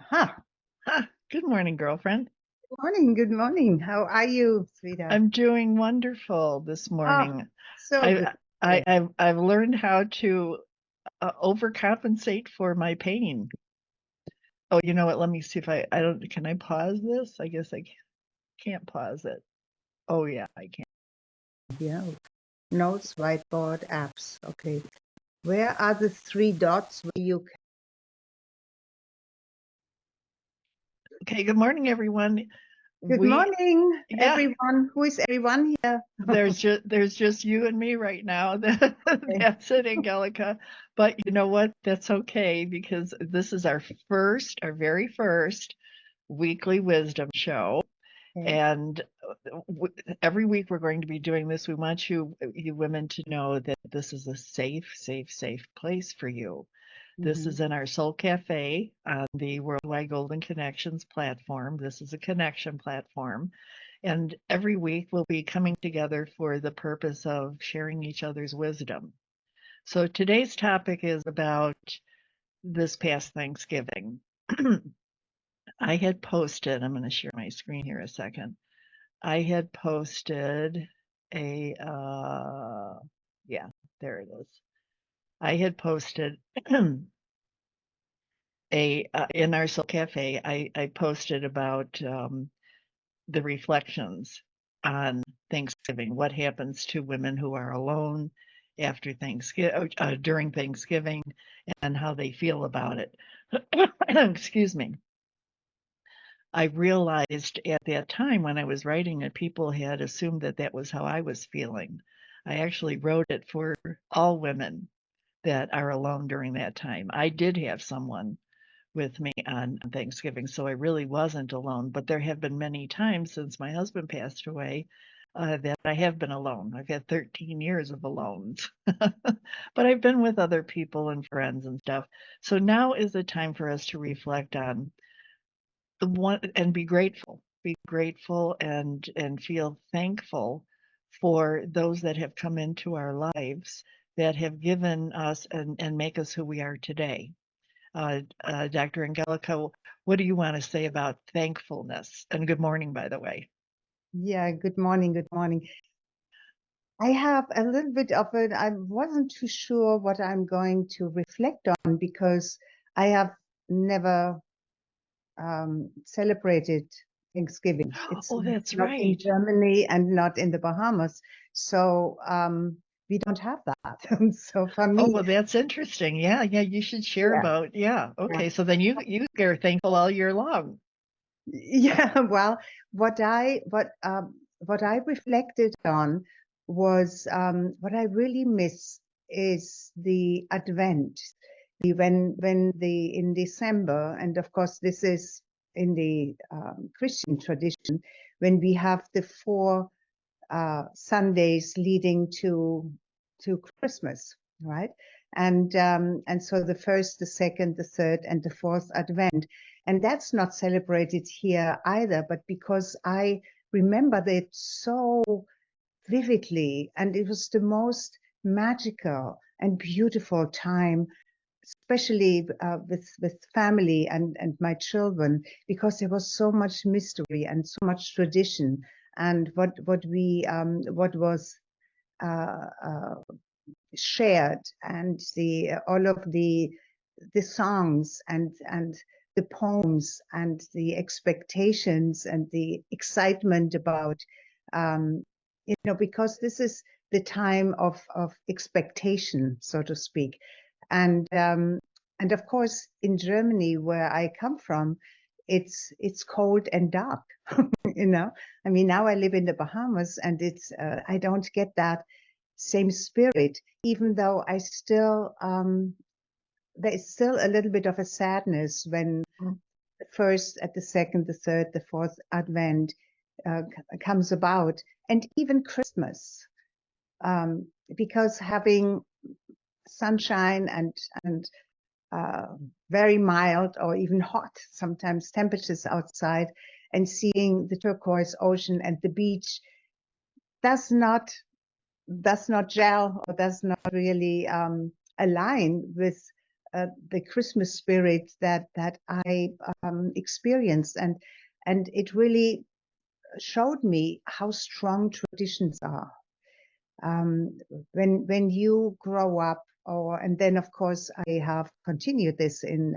Aha. Good morning, girlfriend. Good morning. Good morning. How are you, sweetheart? I'm doing wonderful this Oh, morning. so good I, to hear. I've learned how to overcompensate for my pain. Oh, you know what? Let me see if I don't, can I pause this? I guess I can't pause it. Oh yeah, I can. Yeah. Notes, whiteboard, apps. Okay. Where are the three dots where you Okay, good morning, everyone. Good We, morning, yeah, everyone. Who is everyone here? there's just you and me right now. Okay. That's it, Angelica. But you know what? That's okay because this is our very first weekly wisdom show. Okay. And every week we're going to be doing this. We want you women to know that this is a safe place for you. This Mhm. is in our Soul Cafe on the Worldwide Golden Connections platform. This is a connection platform. And every week we'll be coming together for the purpose of sharing each other's wisdom. So today's topic is about this past Thanksgiving. I had posted, I'm going to share my screen here a second. I had posted a, yeah, there it is. I had posted in our Soul Cafe, I posted about the reflections on Thanksgiving, what happens to women who are alone after Thanksgiving, during Thanksgiving, and how they feel about it. Excuse me. I realized at that time when I was writing it, people had assumed that that was how I was feeling. I actually wrote it for all women that are alone during that time. I did have someone with me on Thanksgiving, so I really wasn't alone. But there have been many times since my husband passed away that I have been alone. I've had 13 years of alones, but I've been with other people and friends and stuff. So now is the time for us to reflect on the one and be grateful and feel thankful for those that have come into our lives that have given us and make us who we are today. Dr. Angelica, what do you want to say about thankfulness? And good morning, by the way. Yeah, good morning. Good morning. I have a little bit of it. I wasn't too sure what I'm going to reflect on because I have never celebrated Thanksgiving. It's Oh, that's not in right. Germany and not in the Bahamas. So we don't have that. So for Oh, me, well, that's interesting. Yeah, yeah, you should share yeah, about, yeah. yeah, Okay, so then you are thankful all year long. yeah. Well, what I what I reflected on was what I really miss is the Advent. When the in December, and of course this is in the Christian tradition, when we have the four Sundays leading to Christmas, right? And so the first, the second, the third, and the fourth Advent, and that's not celebrated here either. But because I remember that so vividly, and it was the most magical and beautiful time, especially with family and my children, because there was so much mystery and so much tradition, and what was uh, uh, shared, and the all of the songs and the poems and the expectations and the excitement about because this is the time of expectation, so to speak. And of course, in Germany, where I come from, it's cold and dark. I mean, now I live in the Bahamas, and it's I don't get that same spirit, even though I still there's still a little bit of a sadness when the first, at the second, the third, the fourth Advent comes about, and even Christmas, um, because having sunshine and uh, very mild or even hot sometimes temperatures outside, and seeing the turquoise ocean and the beach does not gel or does not really align with the Christmas spirit that I experienced, and it really showed me how strong traditions are. When you grow up, and then of course I have continued this in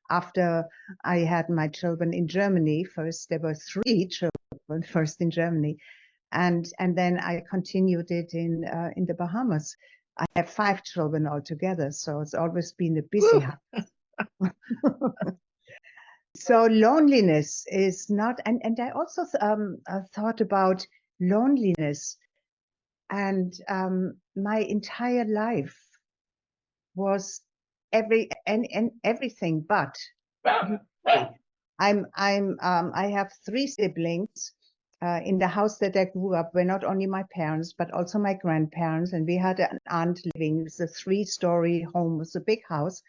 after I had my children in Germany. First there were 3 children first in Germany, and then I continued it in the Bahamas. I have 5 children altogether, so it's always been a busy house. So loneliness is not, and I also thought about loneliness, and my entire life was everything but. I have 3 siblings. In the house that I grew up were not only my parents, but also my grandparents. And we had an aunt living. It was a 3-story home. It was a big house.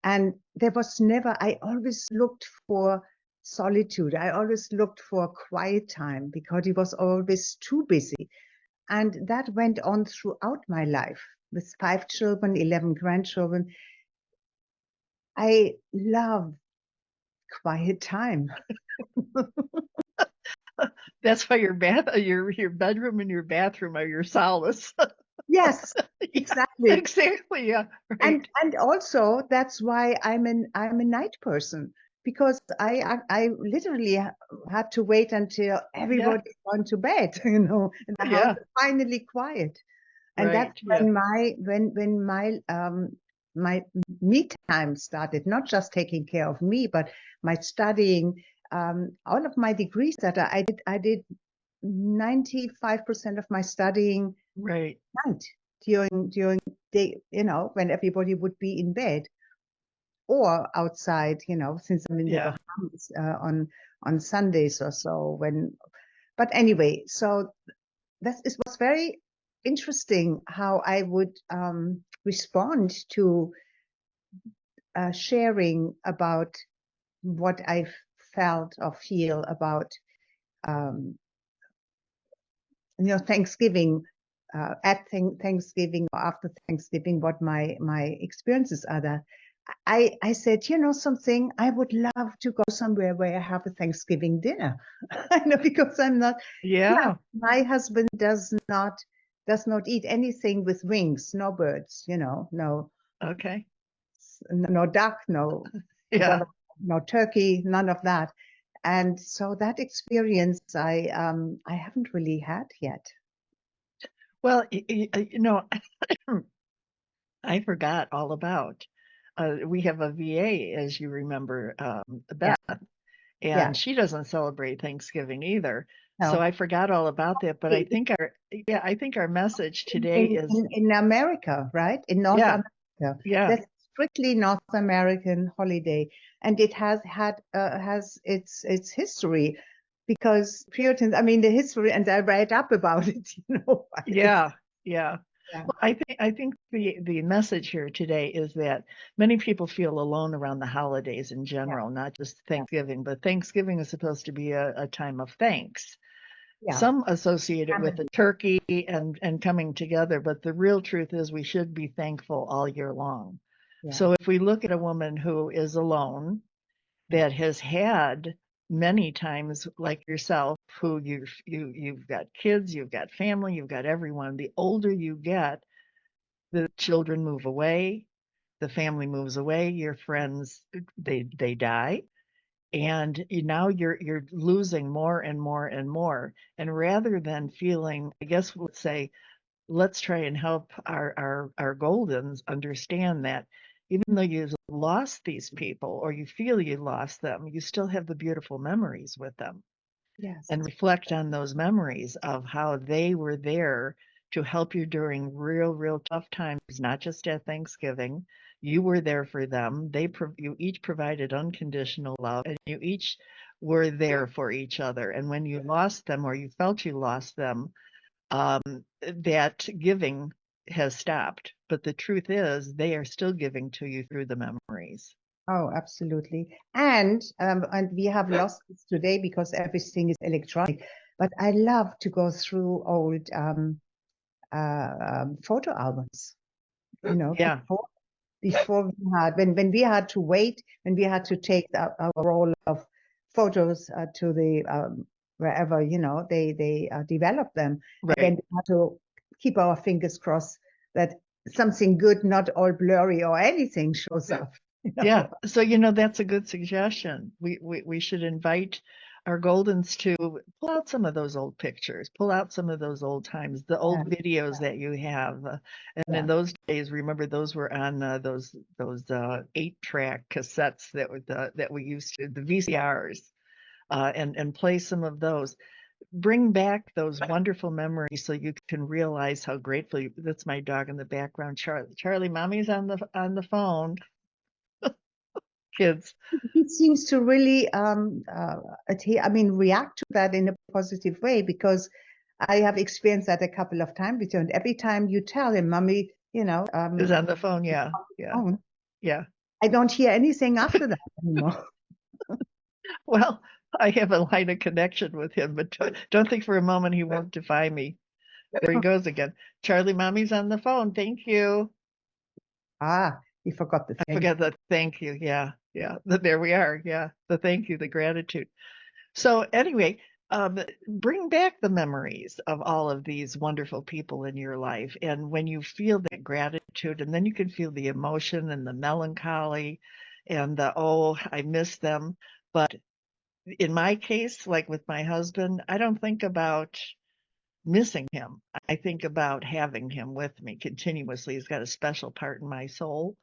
And there was never, I always looked for solitude. I always looked for quiet time because it was always too busy. And that went on throughout my life with 5 children, 11 grandchildren. I love quiet time. That's why your bedroom and your bathroom are your solace. Yes, exactly. Exactly. Yeah. Right. And also that's why I'm a night person, because I literally had to wait until everybody's gone to bed, and the house is finally quiet. And that's when my me time started, not just taking care of me, but my studying. All of my degrees that I did 95% of my studying night during day, when everybody would be in bed or outside, since I'm in the Bahamas on Sundays or so. But anyway, so it was very interesting how I would respond to sharing about what I felt or feel about Thanksgiving, at Thanksgiving or after Thanksgiving, what my experiences are there. I said, something, I would love to go somewhere where I have a Thanksgiving dinner. I know, because I'm not. Yeah. My husband does not eat anything with wings, no birds, no. Okay. No duck, no. No turkey, none of that. And so that experience I haven't really had yet. Well, I forgot all about. We have a VA, as you remember, Beth, and she doesn't celebrate Thanksgiving either. No. So I forgot all about that. But I think our message today is in America, right? In North America. Yeah. That's strictly North American holiday, and it has its history, because Puritans. I mean, the history, and I read up about it. Yeah. Well, I think the message here today is that many people feel alone around the holidays in general, not just Thanksgiving, but Thanksgiving is supposed to be a time of thanks. Some associate it with a turkey and coming together, but the real truth is we should be thankful all year long. So if we look at a woman who is alone, that has had many times, like yourself, who you've got kids, you've got family, you've got everyone. The older you get, the children move away, the family moves away, your friends they die, and now you're losing more and more and more. And rather than feeling, I guess we'll say, let's try and help our Goldens understand that even though you lost these people or you feel you lost them, you still have the beautiful memories with them. Yes. And reflect on those memories of how they were there to help you during real tough times, not just at Thanksgiving. You were there for them. You each provided unconditional love, and you each were there for each other. And when you lost them or you felt you lost them, that giving has stopped. But the truth is, they are still giving to you through the memories. Oh, absolutely. And we have lost this today because everything is electronic. But I love to go through old photo albums. before we had, when we had to wait, when we had to take our roll of photos to the wherever, you know, they develop them. And then Right. we had to keep our fingers crossed that something good, not all blurry or anything, shows up. You know? Yeah. So, that's a good suggestion. We should invite our Goldens to pull out some of those old pictures, pull out some of those old times, the old videos that you have. And in those days, remember those were on those 8-track cassettes that we used to, the VCRs, and play some of those. Bring back those wonderful memories so you can realize how grateful you, that's my dog in the background. Charlie, mommy's on the phone. Kids. He seems to really, react to that in a positive way, because I have experienced that a couple of times with you. And every time you tell him, "Mommy, Is on the phone, yeah, yeah, phone," yeah. I don't hear anything after that anymore. Well, I have a line of connection with him, but don't think for a moment he won't defy me. There he goes again. Charlie, mommy's on the phone. Thank you. He forgot the I thing. forgot the thank you. Yeah, yeah. There we are. Yeah, the thank you, the gratitude. So anyway, bring back the memories of all of these wonderful people in your life. And when you feel that gratitude, and then you can feel the emotion and the melancholy and the, oh, I miss them. But in my case, like with my husband, I don't think about missing him. I think about having him with me continuously. He's got a special part in my soul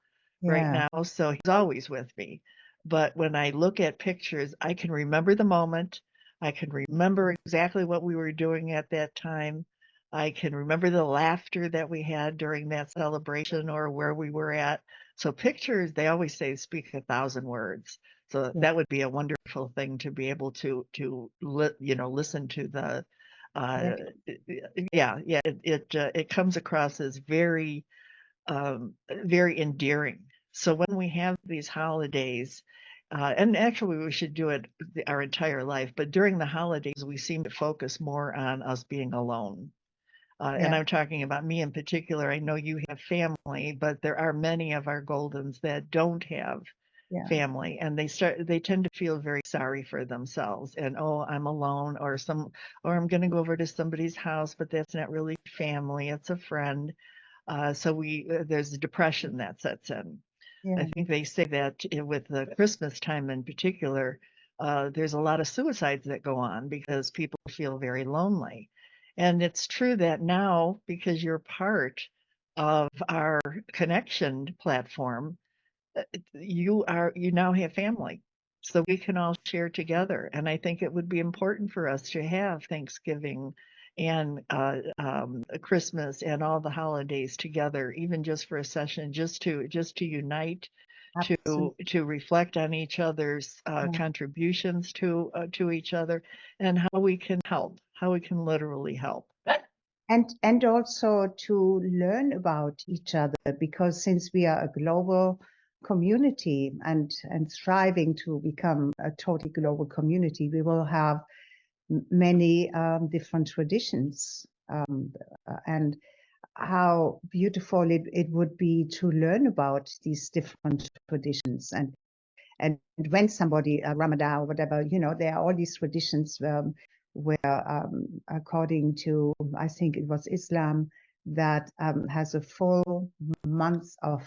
right Yeah, now, so he's always with me. But when I look at pictures, I can remember the moment. I can remember exactly what we were doing at that time. I can remember the laughter that we had during that celebration or where we were at. So pictures, they always say, speak 1,000 words. So yeah, that would be a wonderful thing to be able to listen to the yeah, uh, yeah, it comes across as very endearing. So when we have these holidays, and actually we should do it our entire life, but during the holidays we seem to focus more on us being alone. And yeah, I'm talking about me in particular. I know you have family, but there are many of our Goldens that don't have yeah, family, and they tend to feel very sorry for themselves, and, oh, I'm alone, or I'm going to go over to somebody's house, but that's not really family, it's a friend. So there's a depression that sets in. I yeah, think they say that with the Christmas time in particular, there's a lot of suicides that go on because people feel very lonely. And it's true that now, because you're part of our connection platform, you now have family. So we can all share together. And I think it would be important for us to have Thanksgiving and Christmas and all the holidays together, even just for a session, just to unite, absolutely. to reflect on each other's Yeah. contributions to each other, and how we can help, how we can literally help. And also to learn about each other, because since we are a global community and striving to become a totally global community, we will have many different traditions, and how beautiful it would be to learn about these different traditions. And when somebody, Ramadan or whatever, there are all these traditions where, according to, I think it was Islam, that has a full month of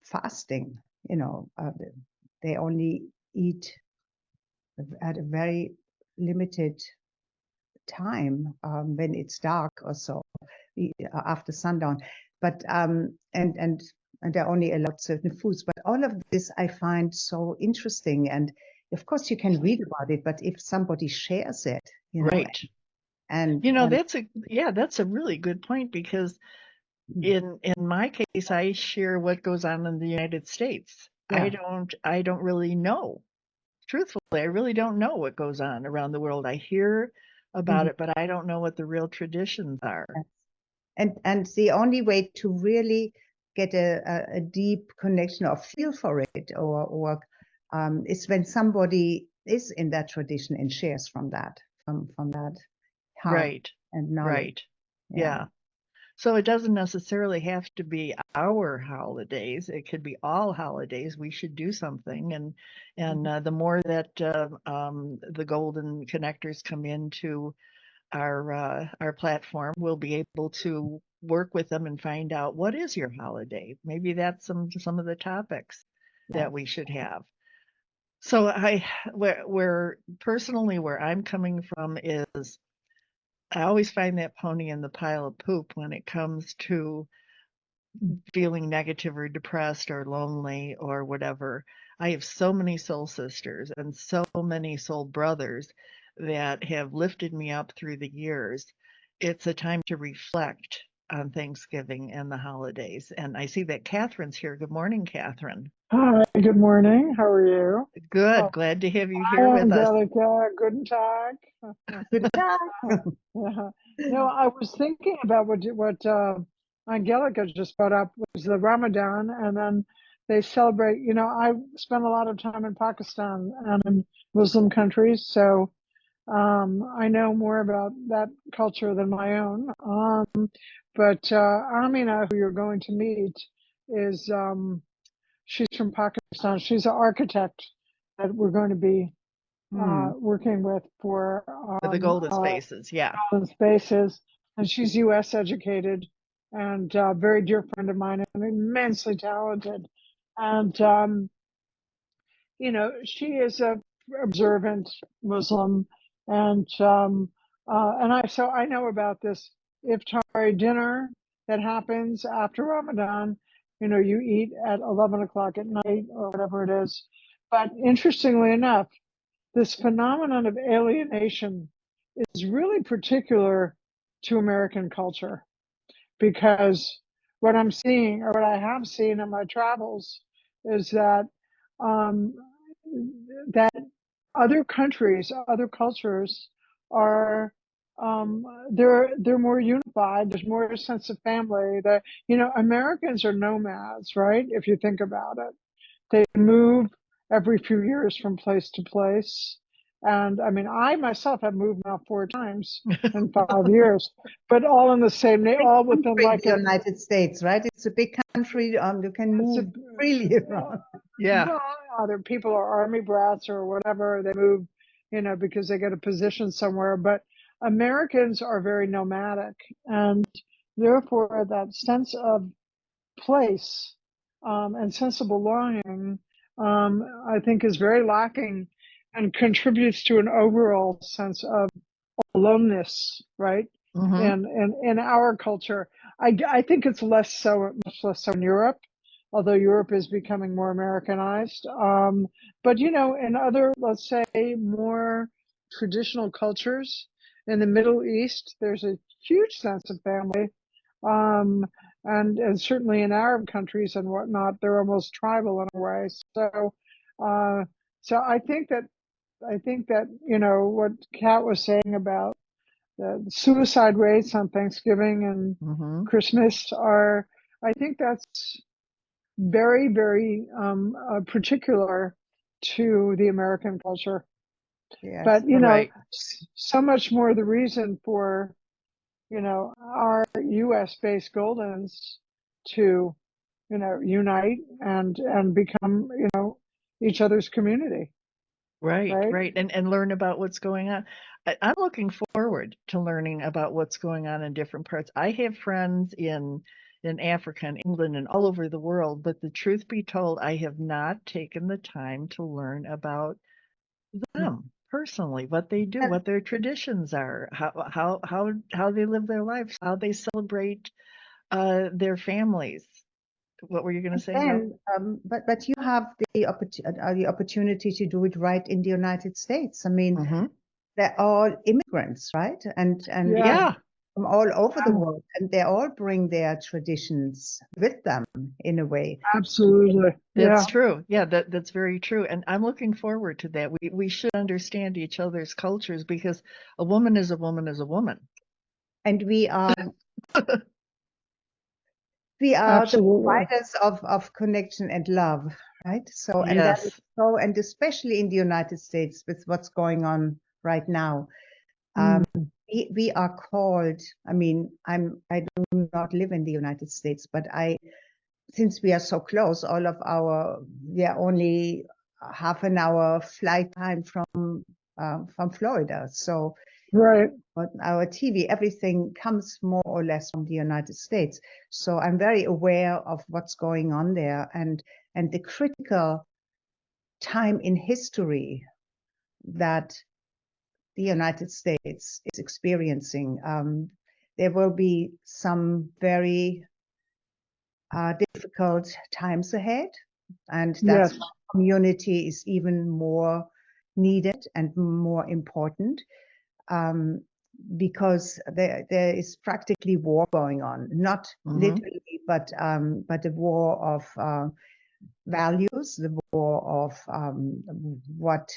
fasting. They only eat at a very limited time when it's dark or so, after sundown. But and they're only allowed certain foods. But all of this I find so interesting. And of course you can read about it, but if somebody shares it, Right. and That's a really good point, because mm, in my case, I share what goes on in the United States. yeah, I don't really know. Truthfully, I really don't know what goes on around the world. I hear about mhm, it, but I don't know what the real traditions are. yes. And the only way to really get a deep connection or feel for it, or is when somebody is in that tradition and shares from that heart Right. and knowledge. Right. Yeah. Yeah. So it doesn't necessarily have to be our holidays. It could be all holidays. We should do something, and the more that the golden connectors come into our platform, we'll be able to work with them and find out what is your holiday. Maybe that's some of the topics that we should have. So where personally where I'm coming from is I always find that pony in the pile of poop when it comes to feeling negative or depressed or lonely or whatever. I have so many soul sisters and so many soul brothers that have lifted me up through the years. It's a time to reflect on Thanksgiving and the holidays. And I see that Catherine's here. Good morning, Catherine. Hi, good morning. How are you? Good. Glad to have you Hi, here with us. Angelica. Guten Tag. Good time. Yeah. No, I was thinking about what Angelica just brought up was the Ramadan, and then they celebrate. I spent a lot of time in Pakistan and in Muslim countries, so I know more about that culture than my own. But Amina, who you're going to meet, is she's from Pakistan. She's an architect that we're going to be working with for The golden spaces, yeah. Golden Spaces. And she's U.S. educated and a very dear friend of mine and immensely talented. And, she is a observant Muslim. And, so I know about this iftar dinner that happens after Ramadan. You eat at 11 o'clock at night or whatever it is. But interestingly enough, this phenomenon of alienation is really particular to American culture because what I'm seeing or what I have seen in my travels is that um, that other countries, other cultures are they're more unified. There's more sense of family. That Americans are nomads, right? If you think about it, they move every few years from place to place. And I mean, I myself have moved now 4 times in 5 years, but all in the same, Big all within country, like the United States, right? It's a big country. You can move freely around. Yeah. well, other people are army brats or whatever. They move, because they get a position somewhere. But Americans are very nomadic, and therefore that sense of place and sense of belonging, I think, is very lacking and contributes to an overall sense of aloneness, right? In our culture, I think it's much less so in Europe, although Europe is becoming more Americanized. But in other, let's say, more traditional cultures in the Middle East, there's a huge sense of family. Um, and certainly in Arab countries and whatnot, they're almost tribal in a way. So I think that what Kat was saying about the suicide rates on Thanksgiving and Christmas I think that's very, very particular to the American culture. Yes. But Right. so much more the reason for our U.S. based Goldens to unite and become each other's community. Right. And learn about what's going on. I'm looking forward to learning about what's going on in different parts. I have friends in Africa and England and all over the world, but the truth be told, I have not taken the time to learn about them personally, what they do, what their traditions are, how they live their lives, how they celebrate their families. What were you going to say, Jill? But you have the opportunity to do it right in the United States. I mean, they're all immigrants, right? And Yeah. from all over the world, and they all bring their traditions with them in a way. Absolutely. That's true. Yeah, that's very true. And I'm looking forward to that. We should understand each other's cultures because a woman is a woman is a woman. And we are Absolutely. the providers of connection and love, right? So and that is Yes. so, and especially in the United States with what's going on right now. we are called, I mean, I do not live in the United States, but since we are so close, we are only half an hour flight time from Florida. So Right. on our TV, everything comes more or less from the United States. So I'm very aware of what's going on there and the critical time in history that the United States is experiencing. There will be some very difficult times ahead, and that's Yes. why community is even more needed and more important, because there is practically war going on, not literally, but a war of values, the war of what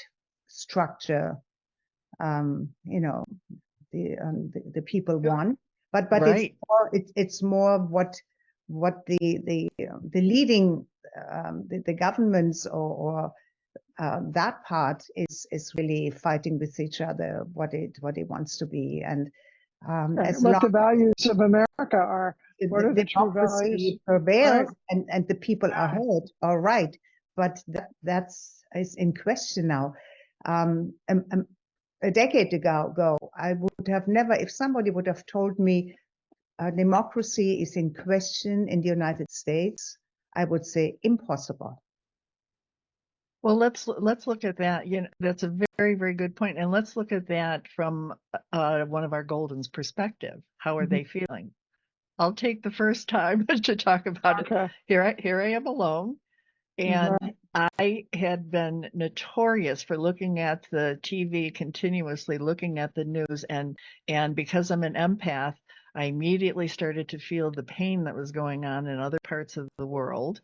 structure the people want, but Right. it's more what the leading the governments or that part is really fighting with each other what it wants to be, and as What long the values of America are. as What are the true values? democracy prevails Right. and the people are heard, all right, but that's is in question now. A decade ago, I would have never, if somebody would have told me democracy is in question in the United States, I would say impossible. Well, let's look at that. You know, that's a very, very good point. And let's look at that from one of our Golden's perspective. How are they feeling? I'll take the first time to talk about it. Okay. Here I am alone. And Right. I had been notorious for looking at the TV continuously, looking at the news, and because I'm an empath, I immediately started to feel the pain that was going on in other parts of the world,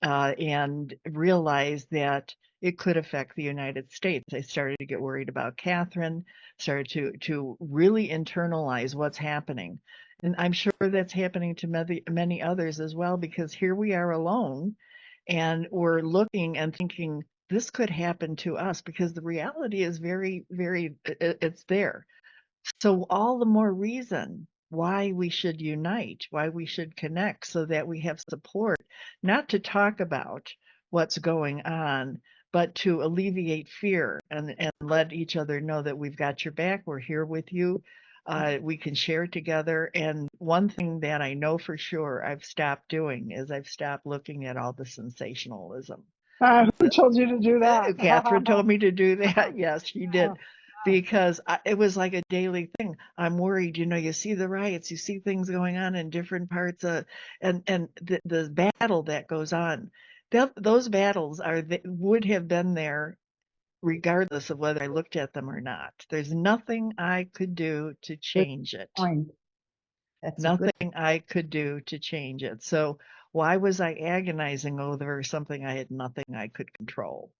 and realized that it could affect the United States. I started to get worried about Catherine, started to really internalize what's happening. And I'm sure that's happening to many others as well, because here we are alone and we're looking and thinking this could happen to us, because the reality is very, very, it's there. So all the more reason why we should unite, why we should connect, so that we have support, not to talk about what's going on, but to alleviate fear and let each other know that we've got your back, we're here with you, we can share together. And one thing that I know for sure I've stopped doing is I've stopped looking at all the sensationalism. Who told you to do that? Catherine told me to do that. Yes, she did. Because it was like a daily thing. I'm worried, you know, you see the riots, you see things going on in different parts of, and the battle that goes on. Those battles would have been there regardless of whether I looked at them or not. There's nothing I could do to Good change it. point. That's a good Nothing I could do to change it. So why was I agonizing over something I had nothing I could control,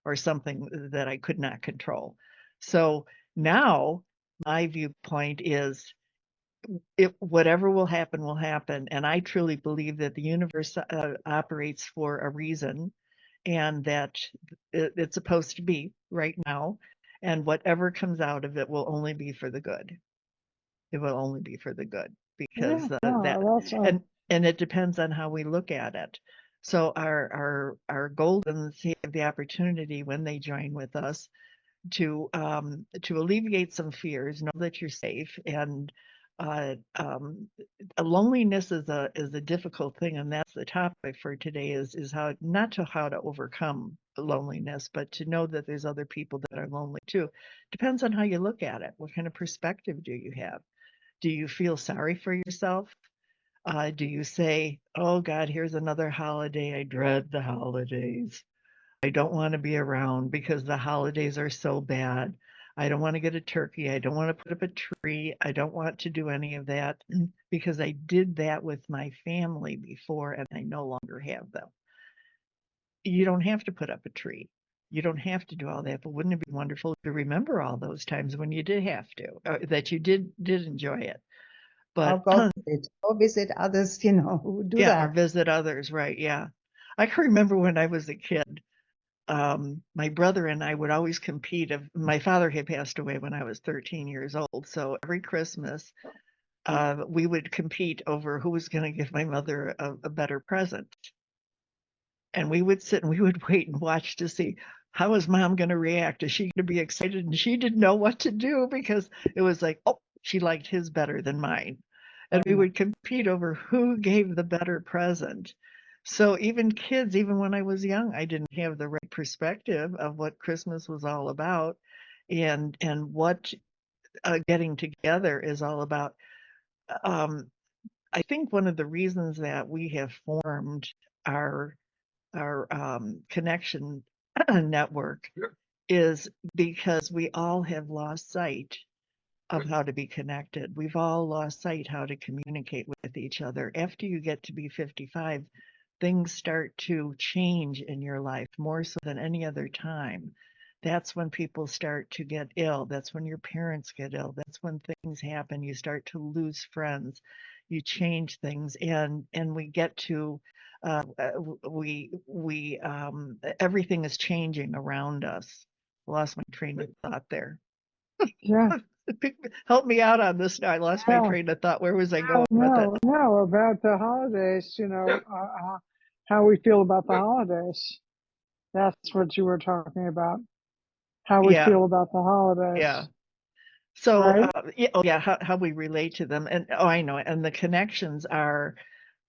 or something that I could not control? So now my viewpoint is, whatever will happen will happen. And I truly believe that the universe operates for a reason, and that it's supposed to be right now. And whatever comes out of it will only be for the good. It will only be for the good, Yeah. because No, that's and it depends on how we look at it. So our Goldens have the opportunity when they join with us to alleviate some fears, know that you're safe, and uh, um, loneliness is a difficult thing, and that's the topic for today, is how not to how to overcome loneliness, but to know that there's other people that are lonely too. Depends on how you look at it. What kind of perspective do you have? Do you feel sorry for yourself? Do you say, oh God, here's another holiday. I dread the holidays. I don't want to be around because the holidays are so bad. I don't want to get a turkey. I don't want to put up a tree. I don't want to do any of that because I did that with my family before and I no longer have them. You don't have to put up a tree. You don't have to do all that, but wouldn't it be wonderful to remember all those times when you did have to, that you did enjoy it? But go visit others, who do yeah, or that. visit others, right? Yeah. I can remember when I was a kid, my brother and I would always compete. My father had passed away when I was 13 years old. So every Christmas, we would compete over who was going to give my mother a better present. And we would sit and we would wait and watch to see how is mom going to react? Is she going to be excited? And she didn't know what to do because it was like, oh, she liked his better than mine. And we would compete over who gave the better present. So even kids, even when I was young, I didn't have the right perspective of what Christmas was all about and what getting together is all about. Um, I think one of the reasons that we have formed our connection network is because we all have lost sight of how to be connected. We've all lost sight how to communicate with each other. After you get to be 55, things start to change in your life more so than any other time. That's when people start to get ill. That's when your parents get ill. That's when things happen. You start to lose friends. You change things, and we get to we everything is changing around us. Lost my train of thought there. Yeah. Help me out on this now. I lost my Yeah. train of thought. Where was I going with it? No, about the holidays, how we feel about the holidays. That's what you were talking about. How we Yeah, feel about the yeah. holidays, So, right? yeah, how we relate to them, and oh, I know, and the connections are,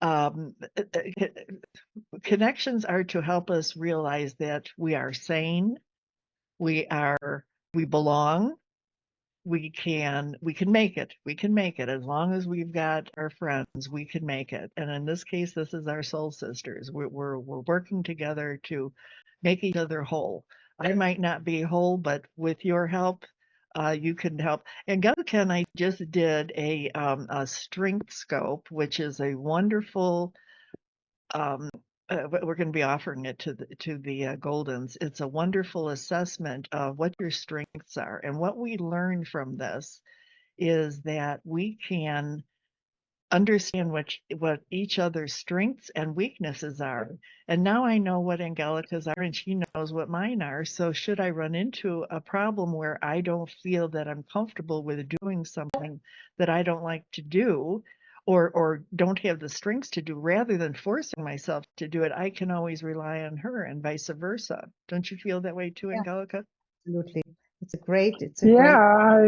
um, connections are to help us realize that we are sane, we are, we belong, we can make it. We can make it as long as we've got our friends. We can make it. And in this case, this is our soul sisters. We're working together to make each other whole. I might not be whole, but with your help, you can help. And Angelica and I just did a strength scope, which is a wonderful um, we're going to be offering it to the Goldens. It's a wonderful assessment of what your strengths are, and what we learned from this is that we can understand what each other's strengths and weaknesses are. And now I know what Angelica's are, and she knows what mine are. So should I run into a problem where I don't feel that I'm comfortable with doing something that I don't like to do, or don't have the strengths to do, rather than forcing myself to do it, I can always rely on her, and vice versa. Don't you feel that way too, Yeah, Angelica? absolutely. It's a Yeah, great,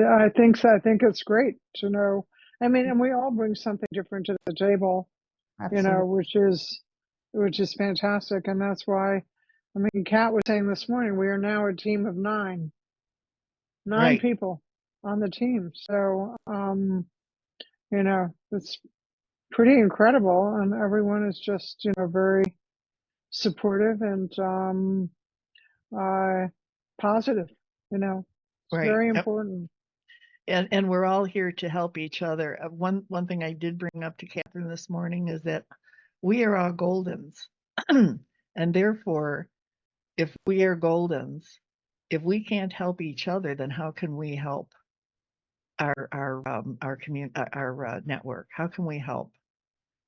I think so. I think it's great to know. I mean, and we all bring something different to the table, absolutely. which is fantastic. And that's why, I mean, Kat was saying this morning, we are now a team of nine Right, people on the team. So, it's pretty incredible. And everyone is just, very supportive and, uh, positive, it's right. very Yep. important. And we're all here to help each other. One thing I did bring up to Catherine this morning is that we are all Goldens, and therefore, if we are Goldens, if we can't help each other, then how can we help our network? How can we help?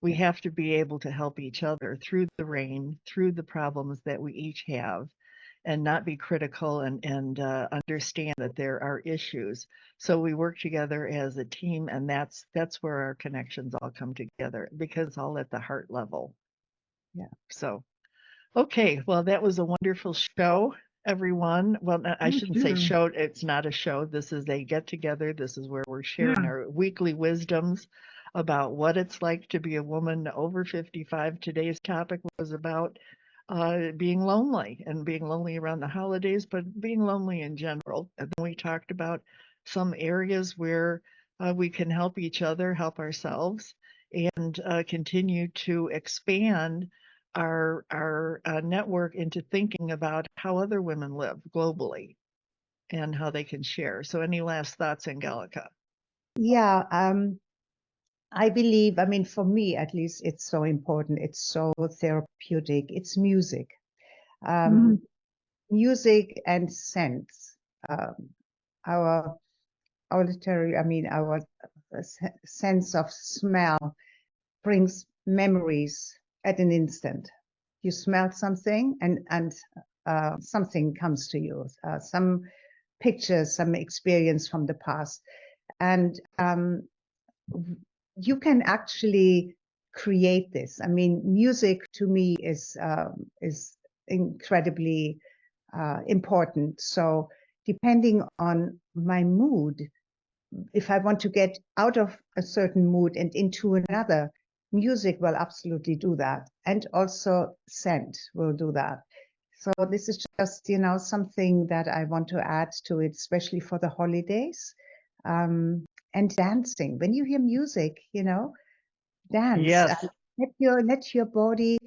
We Yeah, have to be able to help each other through the rain, through the problems that we each have, and not be critical, and understand that there are issues. So we work together as a team, and that's where our connections all come together, because it's all at the heart level. yeah. So okay, well, that was a wonderful show, everyone. Well, I Thank shouldn't say you. show. It's not a show. This is a get together. This is where we're sharing Yeah. our weekly wisdoms about what it's like to be a woman over 55. Today's topic was about being lonely, and being lonely around the holidays, but being lonely in general. And then we talked about some areas where we can help each other, help ourselves, and continue to expand our network into thinking about how other women live globally and how they can share. So, any last thoughts, Angelica? Yeah, I believe, I mean, for me at least, it's so important. It's so therapeutic. It's music. Mhm. Um, Music and sense. Um, our auditory, I mean, our sense of smell brings memories at an instant. You smell something, and something comes to you, some pictures, some experience from the past, and you can actually create this. I mean, music to me is incredibly important. So depending on my mood, if I want to get out of a certain mood and into another, music will absolutely do that. And also scent will do that. So this is just, something that I want to add to it, especially for the holidays. And dancing. When you hear music, dance. Yes. Let your body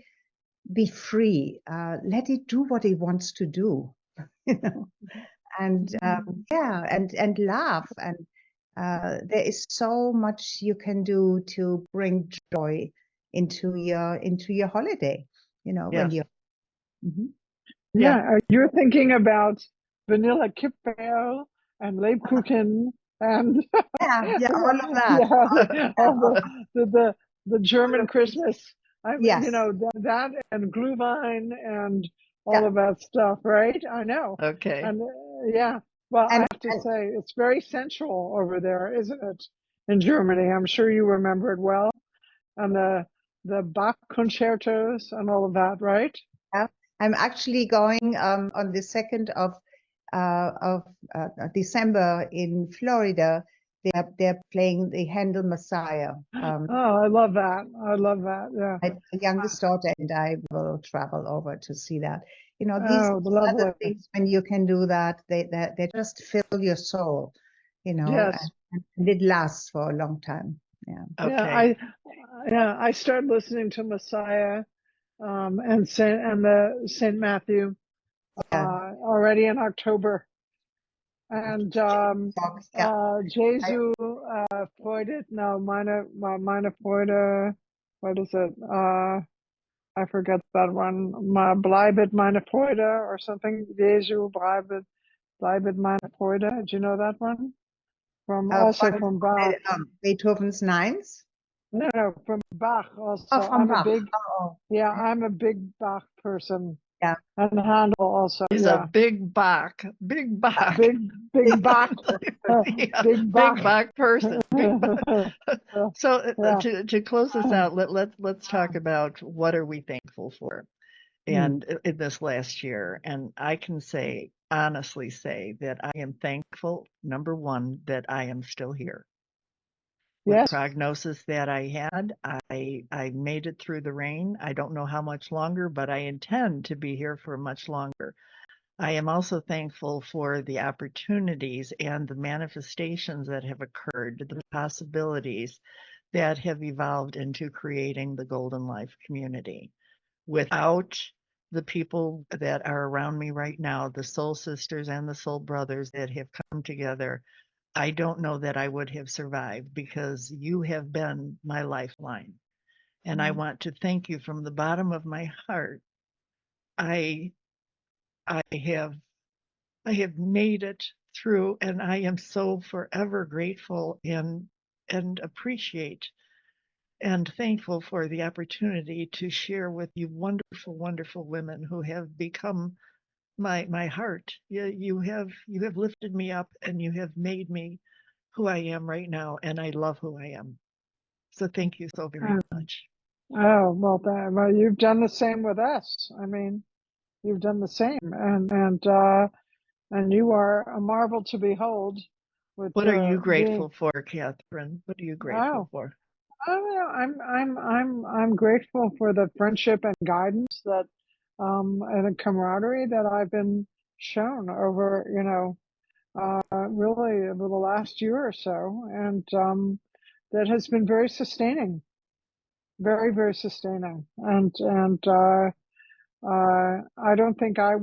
be free. Let it do what it wants to do. And and laugh. And there is so much you can do to bring joy into your holiday. When Yes. you're. Mhm. Yeah, you're thinking about vanilla Kippel and Lebkuchen and Yeah, all of that. yeah, all the All German of these. Christmas. Yes. That and Glühwein and all Yeah. of that stuff, right? I know. Okay. And yeah, well, I And, have to and say it's very sensual over there, isn't it? In Germany, I'm sure you remember it well. And the Bach concertos and all of that, right? yeah, I'm actually going on the 2nd of December in Florida. They're playing the Handel Messiah. Oh, I love that. I love that. Yeah. My youngest daughter and I will travel over to see that. These Oh, other lovely. things, when you can do that, they just fill your soul, Yes. and it lasts for a long time. Yeah. Okay. I started listening to Messiah and the Saint Matthew Yeah. already in October. And Yeah. Jesu Freude, no, meine Freude, what is it? I forget that one. Bleibet meine Freude or something. Jesu bleibet meine Freude. Do you know that one? Also from Bach. Beethoven's Ninth. No, from Bach Oh, also. from Bach. Oh, I'm a big Bach person. yeah. And Handel also, He's a big Bach. Big Bach. Big Bach, Yeah, big Bach. big Bach person. Big Bach. So Yeah. to close this out, let's talk about what are we thankful for, and in this last year. And I can honestly say that I am thankful, number one, that I am still here. With Yes. prognosis that I had, I made it through the rain. I don't know how much longer, but I intend to be here for much longer. I am also thankful for the opportunities and the manifestations that have occurred, the possibilities that have evolved into creating the Golden Life community. Without the people that are around me right now, the soul sisters and the soul brothers that have come together, I don't know that I would have survived, because you have been my lifeline. And I want to thank you from the bottom of my heart. I I have made it through, and I am so forever grateful and appreciate and thankful for the opportunity to share with you wonderful, wonderful women who have become my heart. You have lifted me up, and you have made me who I am right now, and I love who I am. So thank you so very much. Oh, well, you've done the same with us. I mean, you've done the same, and you are a marvel to behold. With What are you being grateful for, Catherine? What are you grateful oh for? I'm grateful for the friendship and guidance that and the camaraderie that I've been shown over really over the last year or so, and that has been very sustaining, very very sustaining, and I don't think I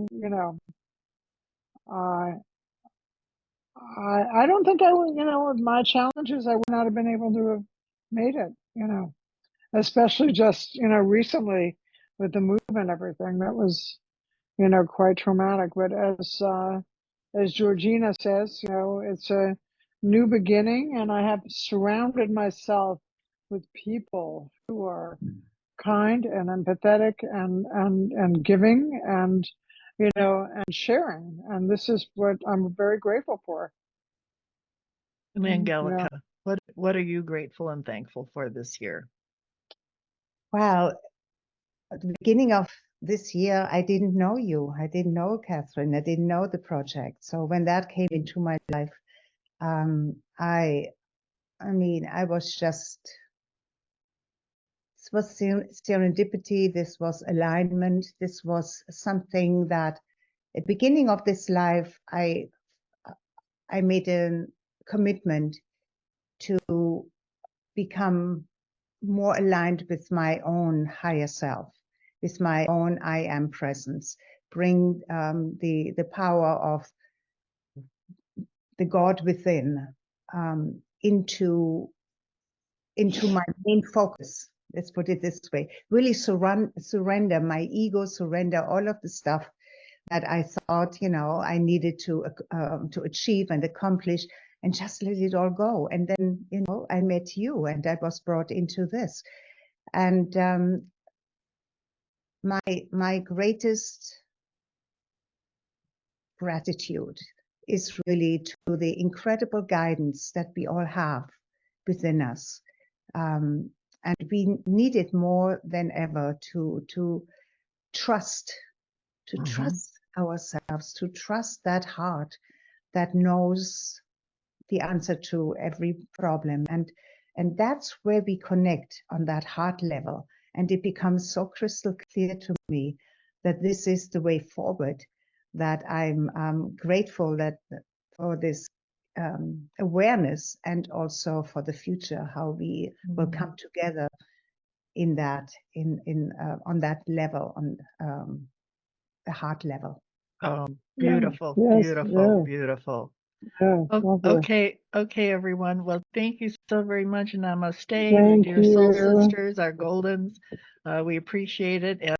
I don't think I would, with my challenges, I would not have been able to have made it, especially just, recently with the move and everything. That was, quite traumatic. But as Georgina says, it's a new beginning, and I have surrounded myself with people who are kind and empathetic and giving and sharing. And this is what I'm very grateful for. And Yeah. Angelica, what are you grateful and thankful for this year? Well, at the beginning of this year, I didn't know you. I didn't know Catherine. I didn't know the project. So when that came into my life, I mean, I was just, this was serendipity. This was alignment. This was something that at the beginning of this life, I made a commitment to become more aligned with my own higher self, with my own I am presence, bring the power of the God within into my main focus. Let's put it this way. Really surrender my ego, surrender all of the stuff that I thought, I needed to achieve and accomplish, and just let it all go. And then, I met you, and I was brought into this. And my greatest gratitude is really to the incredible guidance that we all have within us. And we need it more than ever to trust, trust ourselves, to trust that heart that knows the answer to every problem. And that's where we connect on that heart level. And it becomes so crystal clear to me that this is the way forward, that I'm grateful that for this awareness, and also for the future, how we will come together in that, on that level, on the heart level. Oh, beautiful, Yes, beautiful, yeah. beautiful. Yeah, Okay, everyone. Well, thank you so very much. Namaste, Thank dear soul you. sisters, our goldens. We appreciate it.